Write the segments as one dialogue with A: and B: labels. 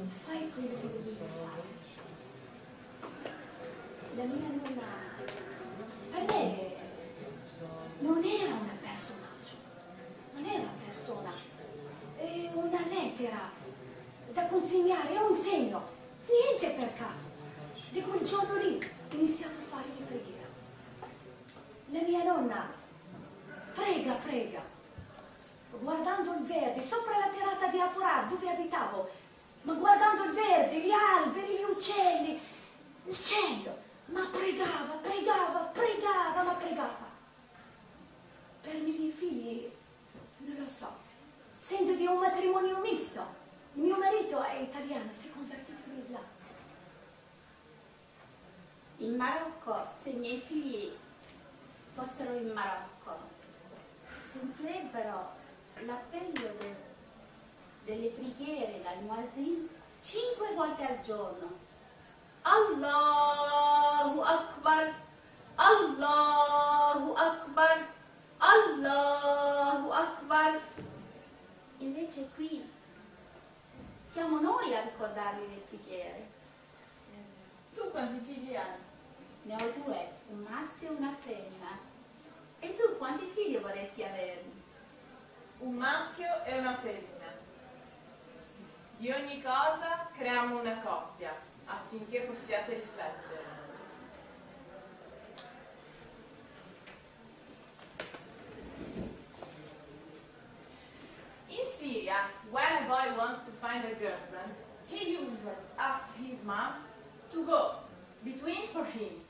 A: fai quello che devi fare. La mia nonna, per me, non era un personaggio, non era una persona, è una lettera da consegnare, è un segno, niente per caso. Da quel giorno lì ho iniziato a fare le preghiere. La mia nonna prega, prega, guardando il verde, sopra la terrazza di Aforà dove abitavo, ma guardando il verde, gli alberi, gli uccelli, il cielo, ma pregava, pregava, pregava, ma pregava. Per i miei figli, non lo so, sento di un matrimonio misto. Il mio marito è italiano, si è convertito in Islam.
B: In Marocco, se i miei figli fossero in Marocco, sentirebbero l'appello delle preghiere dal Muazzin 5 volte al giorno. Allahu Akbar, Allahu Akbar, Allahu Akbar. Invece qui siamo noi a ricordargli le preghiere.
C: Tu quanti figli hai?
B: Ne ho 2, un maschio e una femmina. E tu quanti figli vorresti avere?
C: Un maschio e una femmina. Di ogni cosa creiamo una coppia, affinché possiate riflettere. In Syria, when a boy wants to find a girlfriend, he usually asks his mom to go between for him.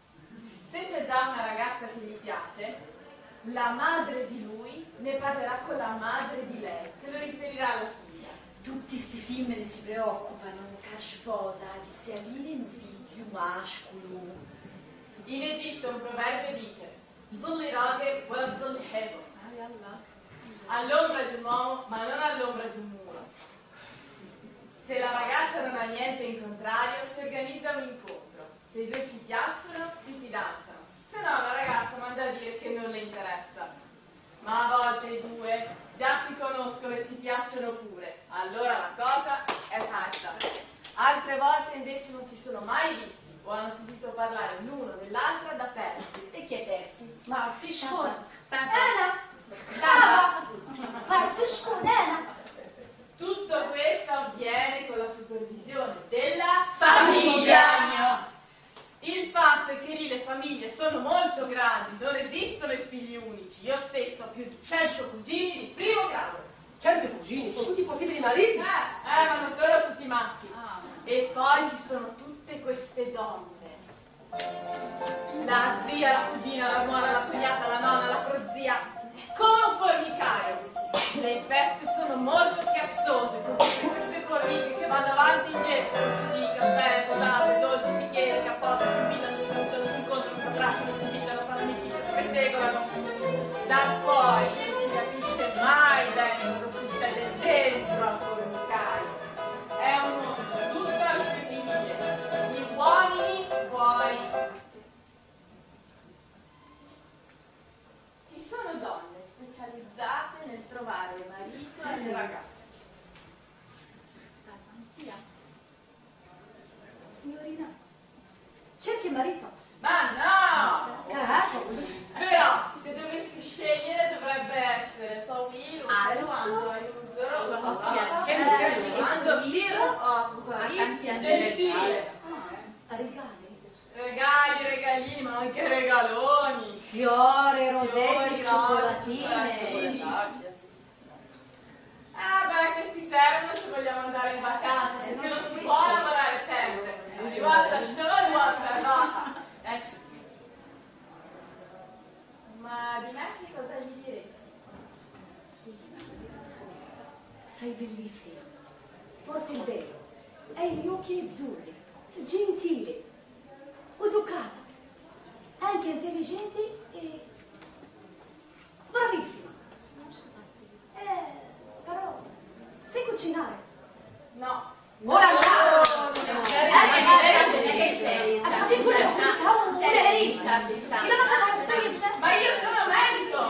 C: Se c'è già una ragazza che gli piace, la madre di lui ne parlerà con la madre di lei, che lo riferirà alla figlia.
D: Tutti sti femmine si preoccupano che la sposa avesse avere un figlio mascolo.
C: In Egitto un proverbio dice: Zulli roghe, wal zulli hebo. All'ombra di un uomo, ma non all'ombra di un muro. Se la ragazza non ha niente in contrario, si organizza un incontro. Se i due si piacciono, si fidanzano. Se no la ragazza manda a dire che non le interessa. Ma a volte i due già si conoscono e si piacciono pure. Allora la cosa è fatta. Altre volte invece non si sono mai visti o hanno sentito parlare l'uno dell'altra da terzi.
D: E chi è terzi?
A: Ma fiscone,
B: Ana,
A: partusconena.
C: Tutto questo avviene con la supervisione della
D: Famiglia!
C: Il fatto è che lì le famiglie sono molto grandi, non esistono i figli unici. Io stesso ho più di 100 cugini di primo grado.
E: 100 cugini, sono tutti possibili mariti.
C: Ma non sono tutti maschi. E poi ci sono tutte queste donne. La zia, la cugina, la nuora, la cognata, la nonna, la prozia. È come un formicaio. Le feste sono molto chiassose, con tutte queste formiche che vanno avanti e indietro, cucini, caffè, posate, dolci, bicchieri, cappotte, si invitano, si salutano, si incontrano, si abbracciano, si invitano, fanno amicizia, si pettegolano. Da fuori non si capisce mai bene cosa succede dentro al formicaio. È un mondo tutto al femminile, gli uomini fuori. Ci sono donne specializzate nel trovare marito alle ragazze.
A: Signorina, cerchi marito.
C: Ma no!
A: Caraggio.
C: Però, se dovessi scegliere dovrebbe essere Tawil, quando aiuto, la possibilità, quando tiro o gentile.
A: Regali.
C: Regali, regalini, ma anche regaloni.
A: Fiori, rosetti,
C: Fiori,
A: cioccolatine.
C: Beh, questi servono se vogliamo andare in vacanza, perché non si può lavorare sempre. You want the show, you want the no. Ma di me che cosa gli diresti?
A: Sei bellissima. Porti il velo. Hai gli occhi azzurri. Gentile. Educata. Anche intelligente e bravissima. Però sai cucinare?
C: No.
A: Ora no!
C: Ma io sono medico!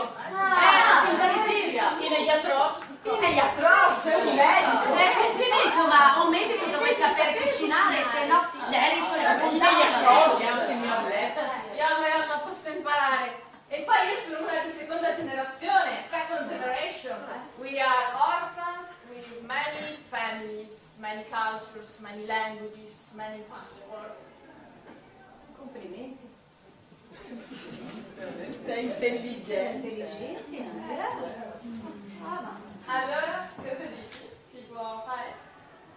E: È un medico.
A: Complimento, ma un medico dovrebbe sapere
C: many cultures, many languages, many passports.
A: Complimenti.
D: Sei intelligente.
A: Intelligenti, anche.
C: Allora, cosa dici? Si può fare?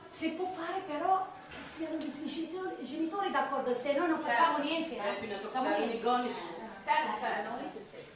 A: Si può fare però che siano i genitori d'accordo, se noi non facciamo niente.
E: Fino a
A: Facciamo
E: toccare
A: niente.
E: i goni su.
C: Certo.
A: Non succede.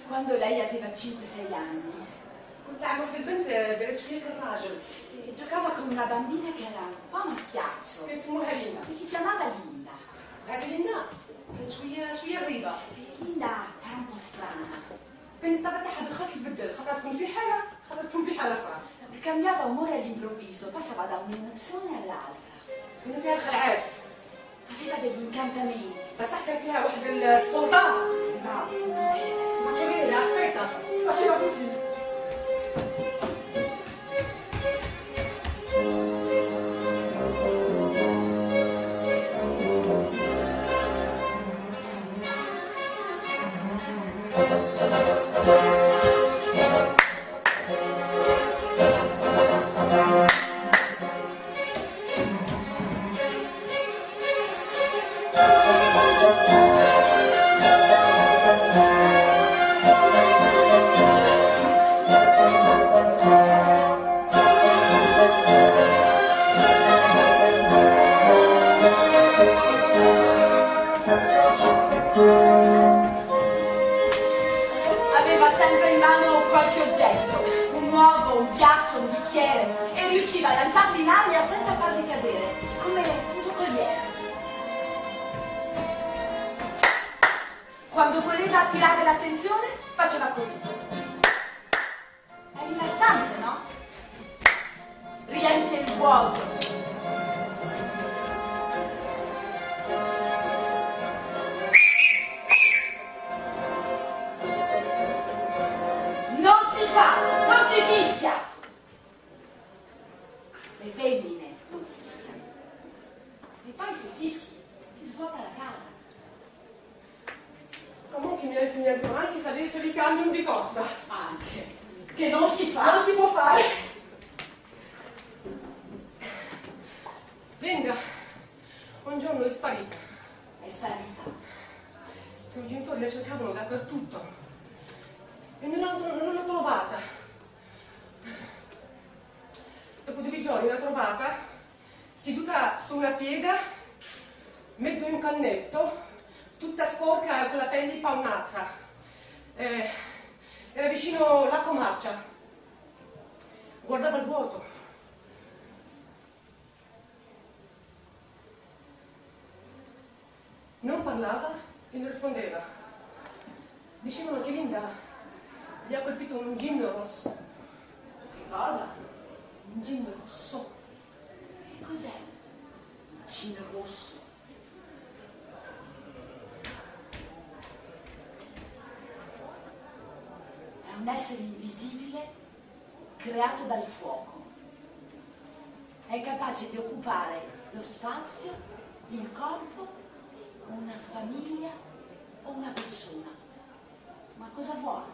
D: Quando lei aveva 5-6 anni,
E: تعرف البنت درس شويه كالراجل.
D: giocava con una bambina che era un po' maschiaccio,
E: اسمها لينا.
D: che si chiamava Linda.
E: هذه لينا كانت شويه غريبه.
D: Linda era un po' strana.
E: كانت الطبع تاعها بالخف يتبدل، خطرة تكون في حاله، خطرة تكون في حاله اخرى.
D: Cambiava umore all'improvviso, passava da un'emozione all'altra.
E: كانوا فيها الخلعات.
D: Aveva degli incantamenti.
E: بصح كان فيها واحد السلطان.
D: Aveva un potere.
E: ما تشوفي aspetta faceva così.
D: Aveva sempre in mano qualche oggetto, un uovo, un piatto, un bicchiere, e riusciva a lanciarli in aria senza farli cadere, come un giocoliere. Quando voleva attirare l'attenzione, faceva così. È rilassante, no? Riempie il vuoto. Non si fa, non si fischia. Le femmine non fischiano. E poi se fischi, si svuota la casa.
E: Comunque mi ha insegnato anche se adesso li cambiano di corsa.
D: Anche. Che non si fa.
E: Non si può fare. Linda, un giorno è sparita.
D: È sparita.
E: I suoi genitori la cercavano dappertutto e non l'hanno trovata. Dopo 2 giorni l'ha trovata seduta su una piega, mezzo in un cannetto, tutta sporca con la pelle paonazza. Era vicino la Comarcia. Guardava il vuoto. Non parlava e non rispondeva. Dicevano che Linda gli ha colpito un gin rosso.
D: Che cosa?
E: Un gin rosso.
D: E cos'è? Gin rosso. È un essere invisibile creato dal fuoco. È capace di occupare lo spazio, il corpo, una famiglia o una persona. Ma cosa vuole?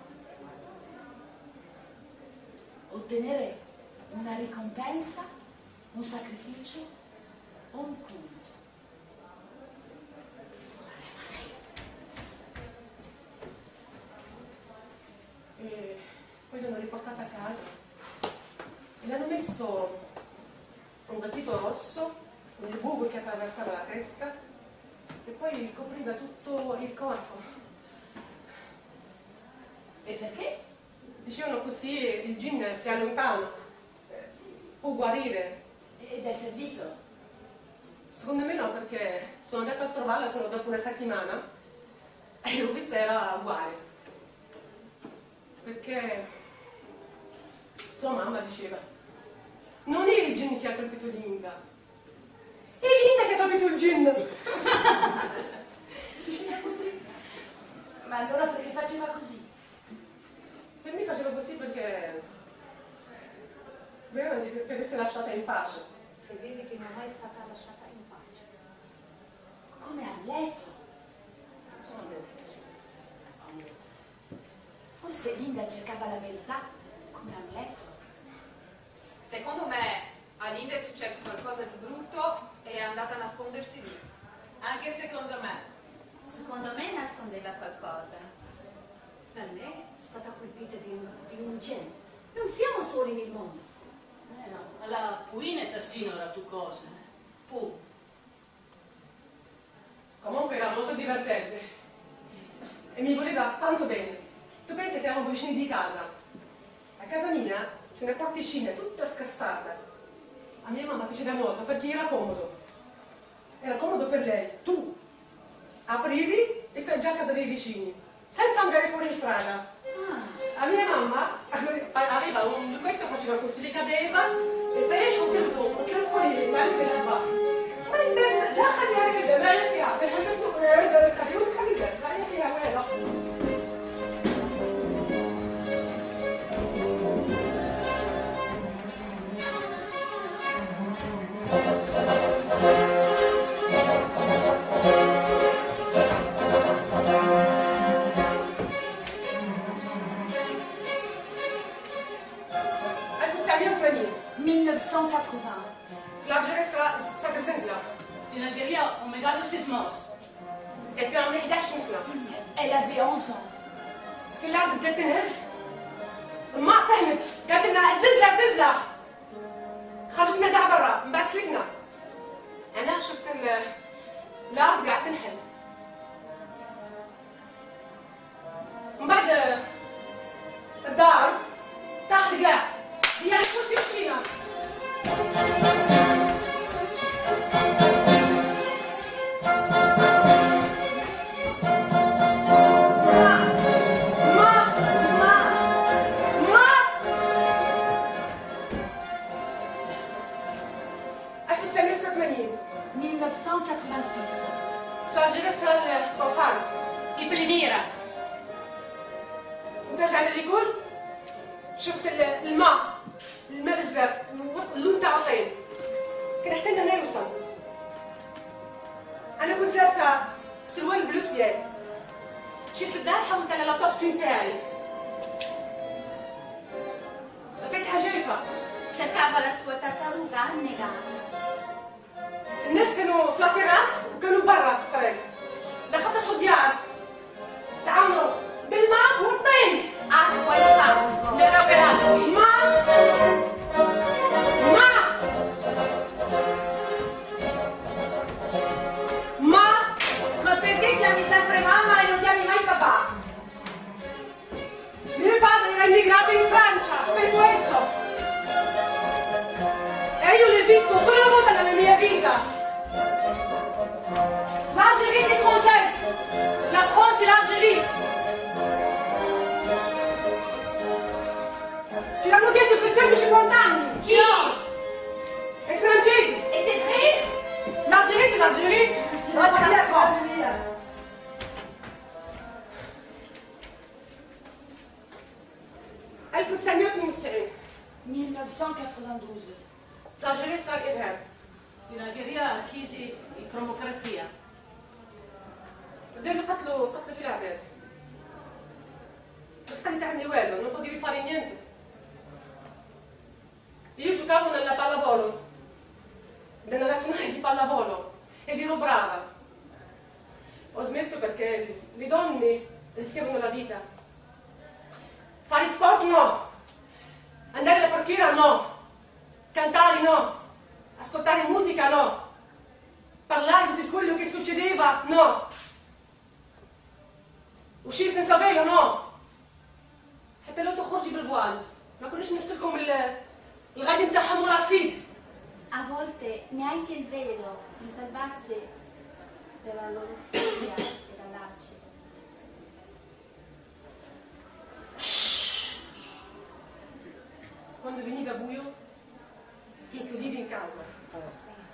D: Ottenere una ricompensa, un sacrificio o un culto?
E: E poi l'hanno riportata a casa e le hanno messo un vestito rosso, con il buco che attraversava la testa e poi copriva tutto il corpo.
D: E perché?
E: Dicevano così il gin si allontana, può guarire.
D: Ed è servito?
E: Secondo me no, perché sono andata a trovarla solo dopo una settimana e l'ho vista era uguale. Perché sua mamma diceva: non è il gin che ha colpito Linda, è Linda che ha colpito il gin. Diceva così.
D: Ma allora perché faceva così?
E: Per me faceva così perché veramente per essere lasciata in pace.
A: Se vede che non è stata lasciata in pace.
D: Come Amleto.
E: Sono a me.
D: Forse Linda cercava la verità, come Amleto.
F: Secondo me a Linda è successo qualcosa di brutto e è andata a nascondersi lì.
C: Anche secondo me.
B: Secondo me nascondeva qualcosa.
A: Per me è stata colpita di un gin. Non siamo soli nel mondo.
G: No, alla Purina e Tassino era tu cosa. Pu.
E: Comunque era molto divertente e mi voleva tanto bene. Tu pensi che eravamo vicini di casa? A casa mia c'è una porticina tutta scassata. A mia mamma piaceva molto perché era comodo. Era comodo per lei. Tu aprivi e sei già a casa dei vicini, senza andare fuori in strada. A mia mamma aveva un lucchetto, faceva così, le cadeva e lei ha ottenuto un trasferimento male per la va. Ma لا خليها كده لا فيها خليها فيها وين الألجيرية صارت الزلزلة.
G: In Algeria un megalo sismos.
E: كان في عمري 11 سنة.
D: Elle avait 11 ans.
E: كل الأرض بدأت تنهز. ما فهمت، قالت لنا الزلزلة زلزلة. خرجتنا قاع برا، من بعد سلكنا. أنا شفت الأرض قاعد تنحل. من بعد الدار تحت قاع. يعني كل شيء مشينا. فلاجيري صار طوفان يجيب الميرة ونرجع من ليكول شفت الماء بزاف اللون تاع طين كان حتى هنا يوصل انا كنت لابسه سروال بلو سيال مشيت للدار حوست على لاطوغتو نتاعي لقيتها جارفه
B: Cercava la sua tartaruga annegata.
E: الناس كانوا في التراس وكانوا برا في الطريق لخاطر شديار تعمروا بالماء والطين
B: Acqua e fango.
G: Le rocche laschi.
E: Ma perché chiami sempre mamma e non chiami mai papà? Mio padre era immigrato in Francia, per questo. E io l'ho visto solo una volta nella mia vita. L'Algeria si
D: Moi, tu la France.
E: ألف وتسعمية واتنين وتسعين
D: 1992.
E: فلاجيلي صار إرهاب.
G: Στην Αλγερία αρχίζει η τρομοκρατία.
E: بدهم يقتلوا في الأعداد. ما تقدري تعملي والو، non potevi fare niente. Io giocavo nella pallavolo, nella nazionale di pallavolo, ed ero brava. Ho smesso perché le donne rischiavano la vita. Fare sport no, andare alla parrucchiera no, cantare no, ascoltare musica no, parlare di quello che succedeva no, uscire senza velo no, حتى لو تخرجي بالفوال ما كناش نسلكم الغادي نتاعهم والعصيد.
B: A volte neanche il velo mi salvasse dalla loro furia e dall'acido.
E: Quando veniva buio ti chiudevi in casa,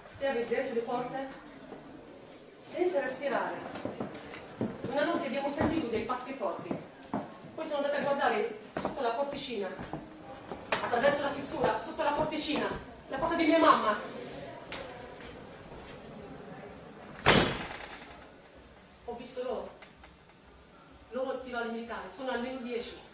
E: stavi dentro le porte senza respirare. Una notte abbiamo sentito dei passi forti, poi sono andata a guardare sotto la porticina, attraverso la fissura, sotto la porticina, la porta di mia mamma. Ho visto loro stivali militari, sono almeno 10.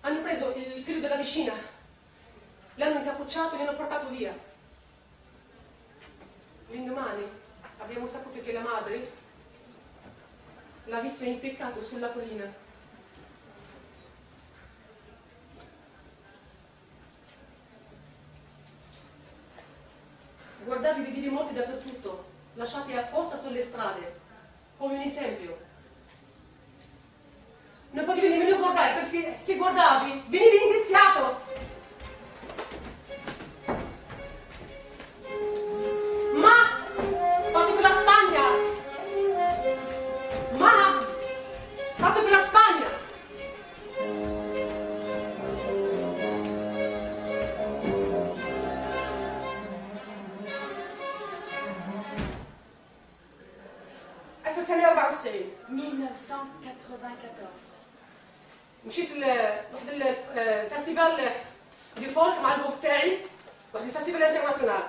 E: Hanno preso il figlio della vicina, l'hanno incappucciato e l'hanno portato via. L'indomani abbiamo saputo che la madre l'ha visto impiccato sulla collina. Guardavi i vivi morti dappertutto, lasciati apposta sulle strade, come un esempio. Non potevi nemmeno guardare, perché se guardavi venivi indiziato. Ma fatto per la Spagna! Ma fatto per la Spagna!1994.
D: 1994.
E: مشيت لواحد الفestival دي فولك مع الجروب تاعي، واحد الفestival انترناسيونال.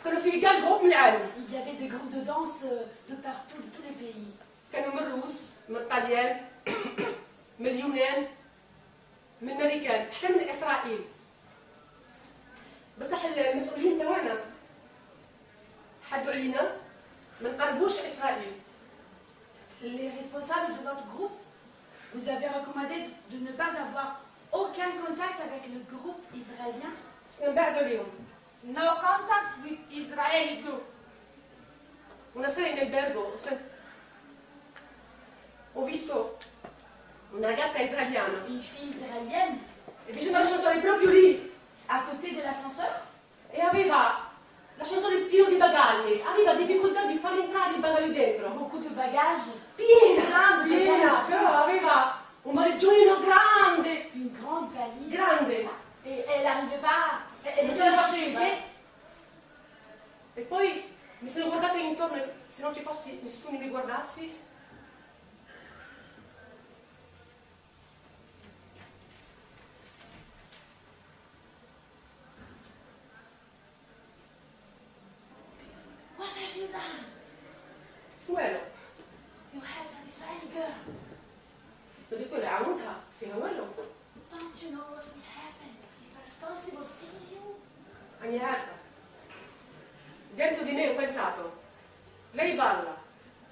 E: كانوا فيه كاع الجروب من العالم.
D: Il y avait des groupes de danse de partout, de tous les pays.
E: كانوا من الروس، من الطليان، من اليونان، من الامريكان، حتى من اسرائيل. بصح المسؤولين تاعنا حدوا علينا ما نقربوش اسرائيل.
D: Les responsables de votre groupe vous avez recommandé de ne pas avoir aucun contact avec le groupe israélien.
E: نبعدوا اليوم.
F: No contact with Israeli group.
E: Una sera in albergo ho visto una ragazza israeliana.
D: Une fille israélienne.
E: E vicino all'ascensore proprio lì.
D: À côté de l'ascenseur.
E: E aveva l'ascensore pieno di bagagli. Aveva difficoltà di far entrare i bagagli dentro.
D: Beaucoup de bagages.
E: Piena,
D: de bagages.
E: però aveva un valigiolino grande.
D: Une grande valise.
E: Grande.
D: Et elle n'arrivait pas. Elle
E: Non
D: était
E: ce la
D: en
E: faceva.
D: difficolté.
E: E poi mi sono guardata intorno, se non ci fosse nessuno mi guardassi.
D: What have you done?
E: Quello.
D: You helped an Israeli girl.
E: Ho detto le عاونتها فيها quello.
D: Don't you know what will happen if a responsible sees you?
E: Anni alta. Dentro di me ho pensato, lei balla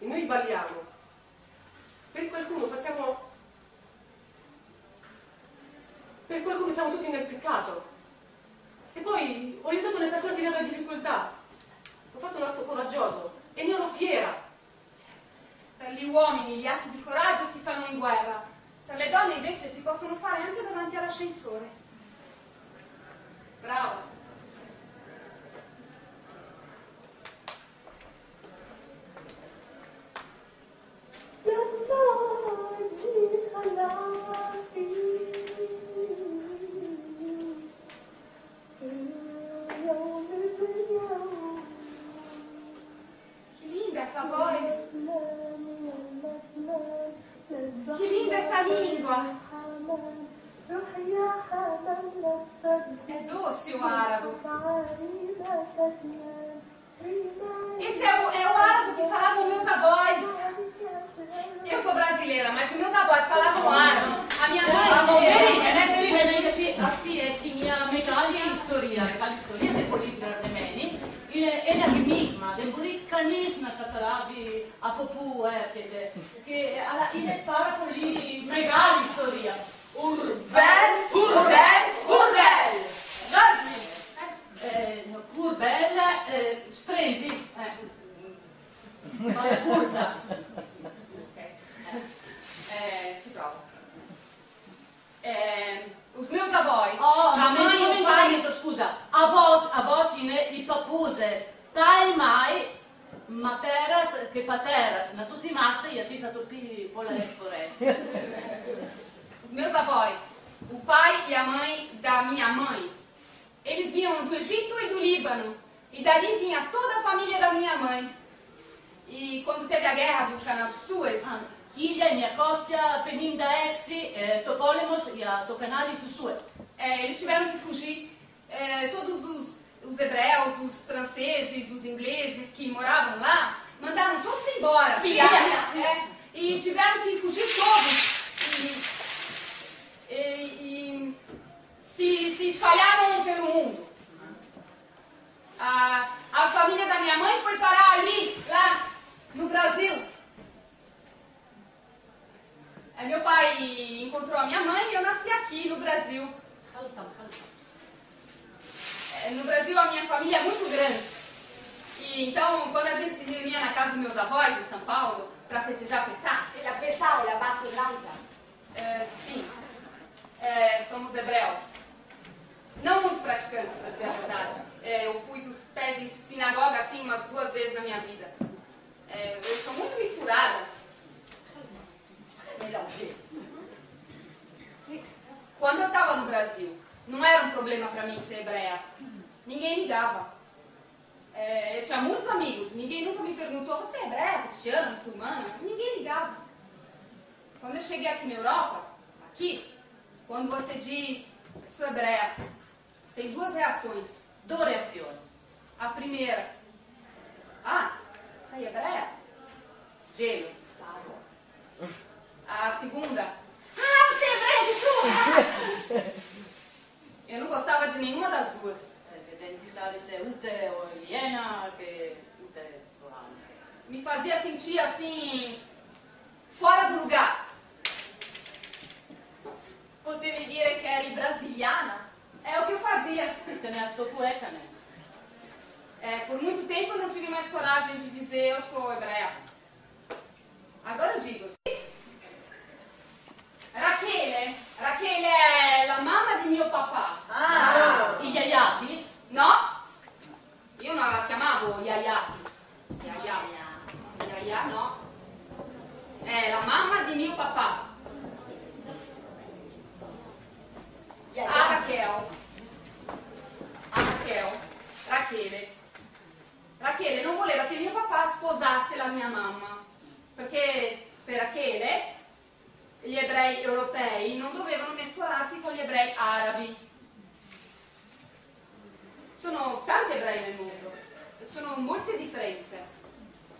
E: e noi balliamo. Per qualcuno siamo tutti nel peccato. E poi ho aiutato le persone che avevano difficoltà. Ho fatto un atto coraggioso e ne ero fiera.
F: Per gli uomini gli atti di coraggio si fanno in guerra, per le donne invece si possono fare anche davanti all'ascensore. Brava.
D: يا الله جي خلاص
F: Che linda sta lingua! È doce o arabo. Esse é o árabe que falavam meus avós. Eu sou brasileira, mas os meus avós falavam árabe. A minha mãe...
G: Mia megali historia de polibrar de meni, ena enigma, de burikanis na katarabi a popu che alla ine para poli megali historia.
C: Urbel!
G: Urbel, strenzi, ma curta.
F: Ci provo. Os meus avós,
G: a mãe e o pai... Scusa, avós i papuses, tai mai, materas che pateras, na tutti maste e a ti tatupi polares fores.
F: Os meus avós, o pai e a mãe da minha mãe, eles vinham do Egito e do Líbano, e dali vinha toda a família da minha mãe. E quando teve a guerra do Canal de Suez...
G: Ilha, Niacossia, Peninda Exi, Topolemos e a Tocanali do Suez.
F: Eles tiveram que fugir. Todos os hebreus, os franceses, os ingleses que moravam lá, mandaram todos embora. E tiveram que fugir todos. E se espalharam pelo mundo. A família da minha mãe foi parar ali, lá, no Brasil. Meu pai encontrou a minha mãe e eu nasci aqui no Brasil. No Brasil a minha família é muito grande. E então, quando a gente se reunia na casa dos meus avós em São Paulo para festejar Pessah...
D: La Pessah è la Páscoa ebraica?
F: Sim, somos hebreus. Não muito praticantes, para dizer a verdade. Eu pus os pés em sinagoga assim umas 2 vezes na minha vida. Eu sou muito misturada. Quando eu estava no Brasil, não era um problema para mim ser hebreia. Ninguém ligava. Eu tinha muitos amigos, ninguém nunca me perguntou: você é hebreia, cristiana, muçulmana? Ninguém ligava. Quando eu cheguei aqui na Europa, quando você diz sou hebreia, tem 2 reações.
G: 2 reazioni.
F: A primeira: sei hebreia? Gelo. A segunda: você é hebreia de tudo! Eu não gostava de nenhuma das 2. Me fazia sentir assim, fora do lugar.
C: Potevi dire che eri brasiliana?
F: É o que eu fazia.
G: né?
F: Por muito tempo eu não tive mais coragem de dizer eu sou hebreia. Agora eu digo. Rachele è la mamma di mio papà.
G: I Yayatis?
F: No, io non la chiamavo Yayatis. Yaya no. È la mamma di mio papà. Rachele non voleva che mio papà sposasse la mia mamma, perché per Rachele gli ebrei europei non dovevano mescolarsi con gli ebrei arabi. Sono tanti ebrei nel mondo, ci sono molte differenze.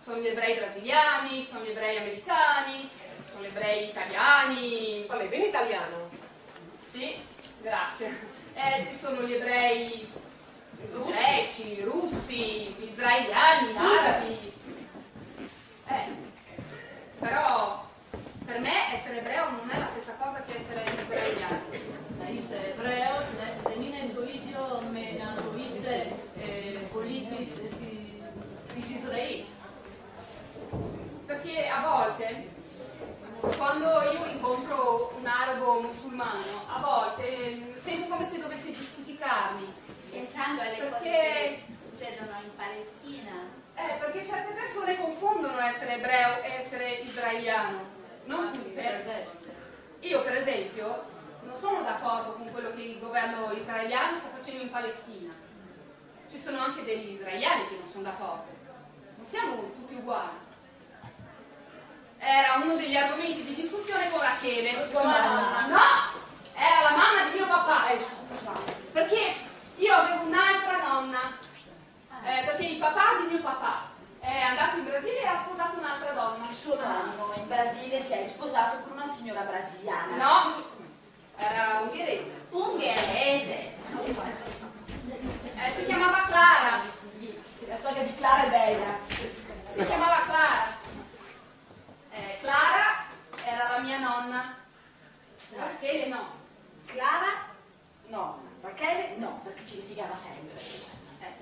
F: Sono gli ebrei brasiliani, sono gli ebrei americani, sono gli ebrei italiani.
E: Parli bene italiano?
F: Sì, grazie. Ci sono gli ebrei greci, russi, israeliani, arabi. Però per me essere ebreo non è la stessa cosa che essere israeliano.
G: Essere ebreo, essere tenina in video, me ne hanno politis di Israele.
F: Perché a volte, quando io incontro un arabo musulmano, a volte sento come se dovessi giustificarmi.
B: Pensando alle cose che succedono in Palestina.
F: Perché certe persone confondono essere ebreo e essere israeliano. Non tutte. Io, per esempio, non sono d'accordo con quello che il governo israeliano sta facendo in Palestina. Ci sono anche degli israeliani che non sono d'accordo. Non siamo tutti uguali. Era uno degli argomenti di discussione con Rachele.
C: Tua nonna.
F: No, era la mamma di mio papà. Scusa, perché io avevo un'altra nonna. Perché il papà di mio papà è andato in Brasile e ha sposato un'altra donna.
D: Il suo nonno in Brasile si è sposato con una signora brasiliana.
F: No, era ungherese.
C: Ungherese.
F: Si chiamava Clara.
D: La storia di Clara è bella.
F: Si chiamava Clara. Clara era la mia nonna. Rachele no.
D: Clara no, Rachele no, perché ci litigava sempre.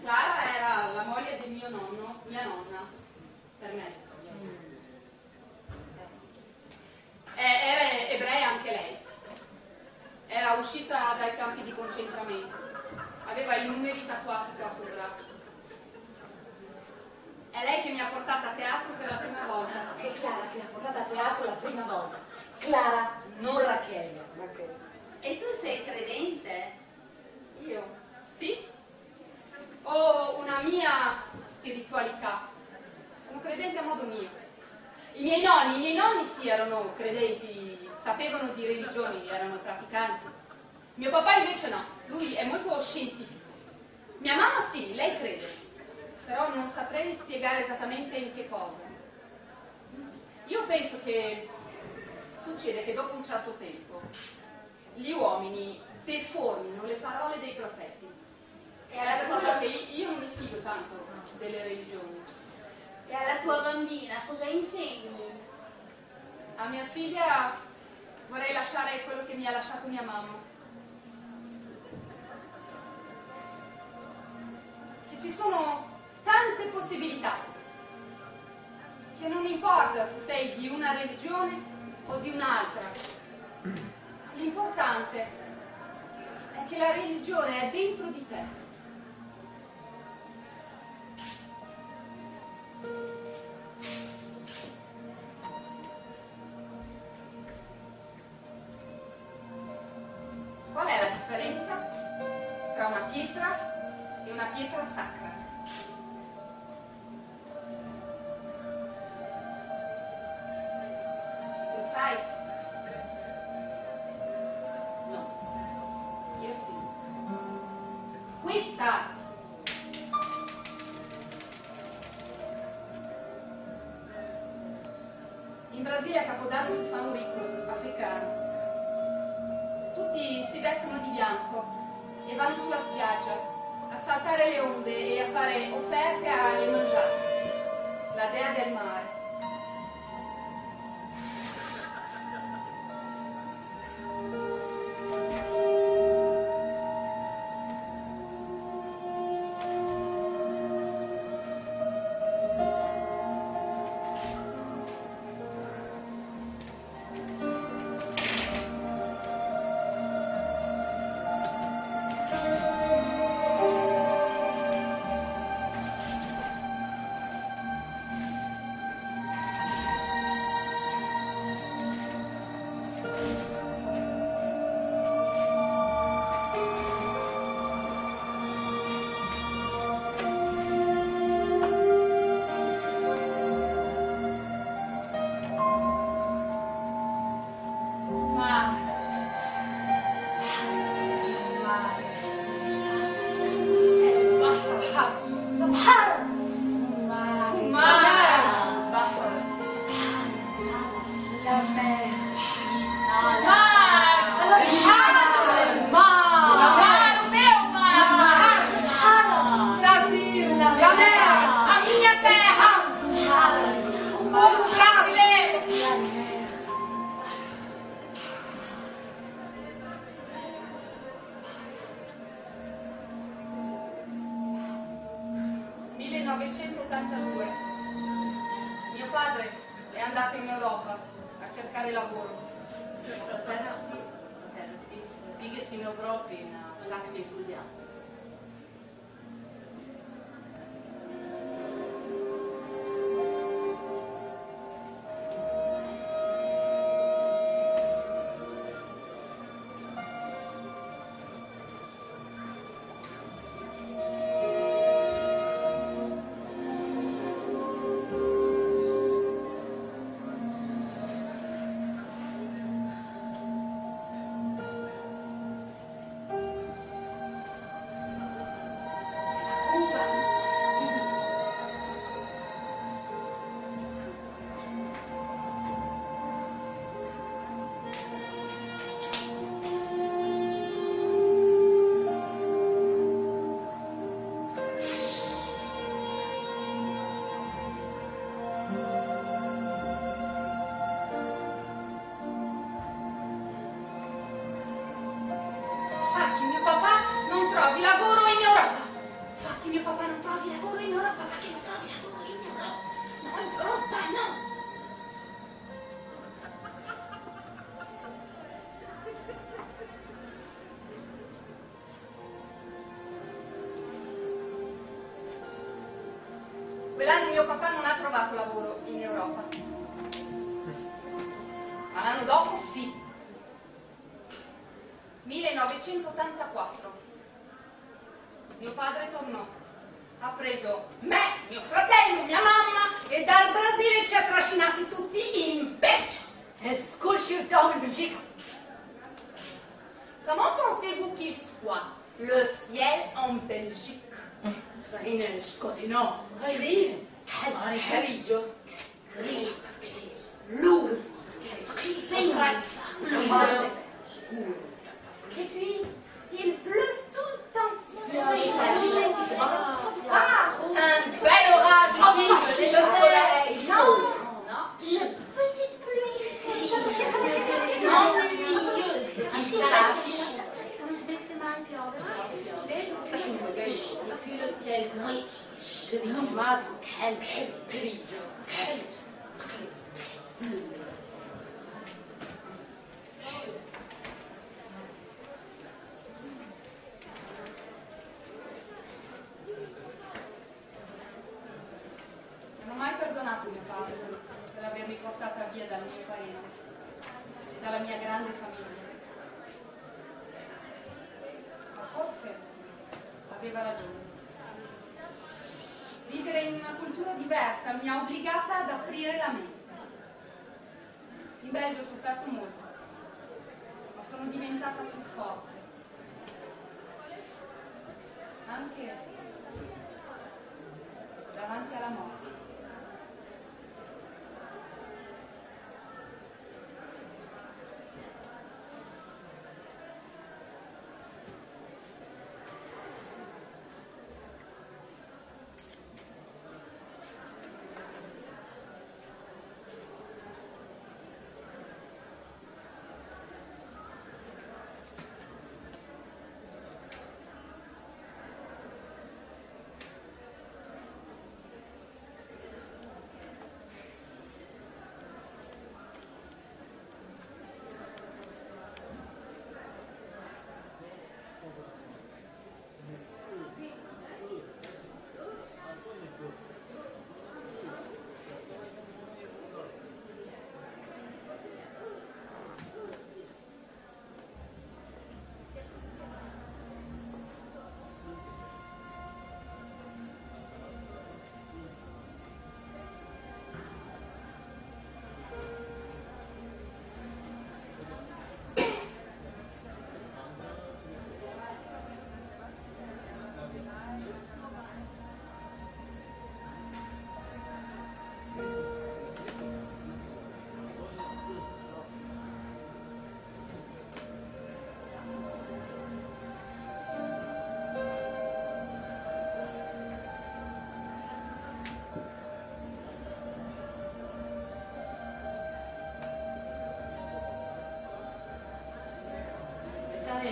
F: Clara era la moglie del mio nonno, mia nonna, per me. Era ebrea anche lei. Era uscita dai campi di concentramento. Aveva i numeri tatuati qua sul braccio. È lei che mi ha portata a teatro per la prima volta.
D: È Clara che l'ha portata a teatro la prima volta. Clara, non Rachele.
C: E tu sei credente?
F: Io? Sì. Ho una mia spiritualità. Sono credente a modo mio. I miei nonni sì erano credenti, sapevano di religioni, erano praticanti. Mio papà invece no, lui è molto scientifico. Mia mamma sì, lei crede, però non saprei spiegare esattamente in che cosa. Io penso che succede che dopo un certo tempo gli uomini deformino le parole dei profeti. E è per quello che io non mi fido tanto delle religioni.
C: E alla tua bambina cosa insegni?
F: A mia figlia vorrei lasciare quello che mi ha lasciato mia mamma. Che ci sono tante possibilità. Che non importa se sei di una religione o di un'altra. L'importante è che la religione è dentro di te. Qual è la differenza tra una pietra e una pietra sacra? Lo sai?
D: No.
F: Io sì.
C: Questa!
F: In Brasile a Capodanno si fa un rito africano. Tutti si vestono di bianco e vanno sulla spiaggia a saltare le onde e a fare offerte a Iemanjá, la dea del mare. Quell'anno mio papà non ha trovato lavoro in Europa. Ma l'anno dopo sì. 1984. Mio padre tornò. Ha preso me, mio fratello, mia mamma e dal Brasile ci ha trascinati tutti in Belgio.
D: Est-ce que je suis en Belgique?
F: Comment pensez-vous qu'il soit, le ciel en Belgique?
G: Sai, scottinò. Vai lì. Mare grigio.
D: Gris, lourd,
F: C'est vrai.
G: Plumeur.
F: Et puis, il pleut tout le temps.
G: Ah,
F: Un bel orage, le soleil. Non,
B: Une petite pluie.
F: ennuyeuse qui s'arrache.
B: Non smette mai di piovere.
F: Et puis le ciel gris.
D: non madre, quel grigio,
F: Non ho mai perdonato mio padre per avermi portata via dal mio paese e dalla mia grande famiglia. Ma forse aveva ragione. Vivere in una cultura diversa mi ha obbligata ad aprire la mente. In Belgio ho sofferto molto, ma sono diventata più forte. Anche davanti alla morte.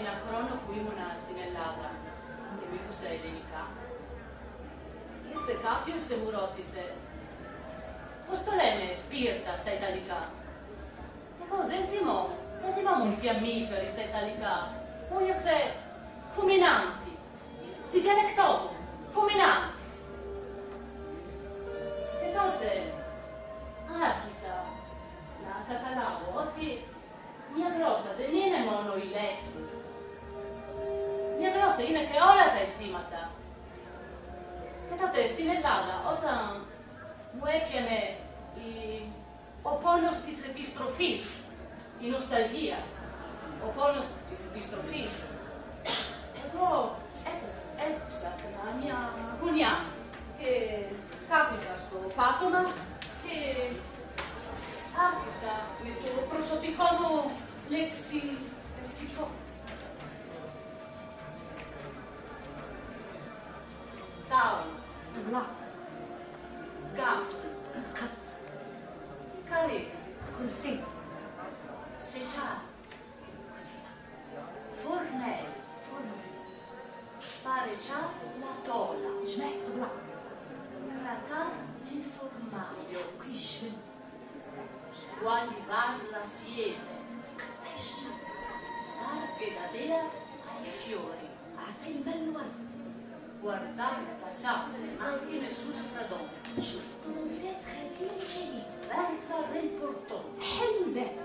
G: Ένα χρόνο που ήμουνα στην Ελλάδα και μιλούσα ελληνικά, ήρθε κάποιος και μου ρώτησε πώς το λένε σπίρτα στα Ιταλικά. Εγώ δεν θυμόμουν fiammiferi στα Ιταλικά. Μου ήρθε fulminanti, στη διαλεκτό του, fulminanti. Και τότε άρχισα να καταλάβω ότι μια γλώσσα δεν είναι μόνο οι λέξεις. Μια γλώσσα είναι και όλα τα αισθήματα. Και τότε στην Ελλάδα, όταν μου έπιανε ο πόνος της επιστροφής, η νοσταλγία, ο πόνος της επιστροφής, εγώ έψαχνα μια γωνιά και κάθισα στο πάτωμα και άρχισα με το προσωπικό μου λεξικό. Τάουν.
D: Ταυλά.
G: Gatto.
D: Cat.
G: Carina.
D: Così.
G: Secciare.
D: Così.
G: Fornello.
D: Forno.
G: Fare già la tola.
D: Smetto là.
G: Gratar il formaggio.
D: Qui smetto.
G: Squalivar la siepe.
D: Catescia.
G: Dar pedadea ai fiori.
D: A te il bello guarda.
G: guardare passare le macchine sul stradone.
A: شفت طوموبيلات خادمين جايين.
G: Verso il portone.
A: حل الباب.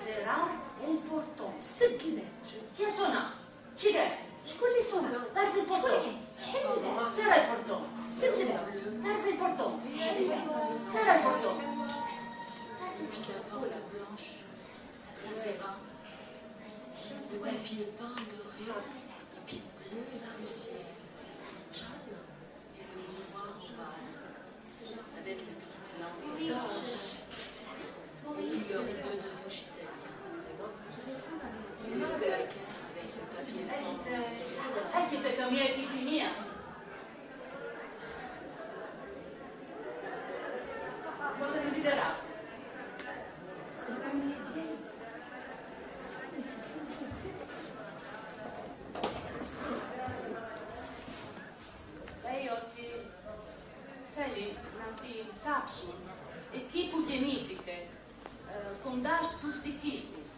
G: Serrare il portone.
A: سد الباب.
G: Chi ha suonato? Chi è?
A: شكون اللي صنع؟
G: Verso il
A: شكون اللي
G: portone.
A: كاين؟ حل الباب.
G: Serra il portone.
A: سد الباب.
G: Verso il portone.
A: حل الباب.
G: Serra il portone.
H: Le papier peint doré, le pied bleu, le ciel jaune et le noir ovale, avec les petites lampes d'orge et puis le rideau de bouche italien. Le plaquette avec le papier peint.
G: Sai che te cambia piscina? Cosa desiderate?
A: الأمنية ديالي أنت فين زدت؟
G: Lei oggi, sai, nanti Sapsun, equipo de musica, com das tus dikistis.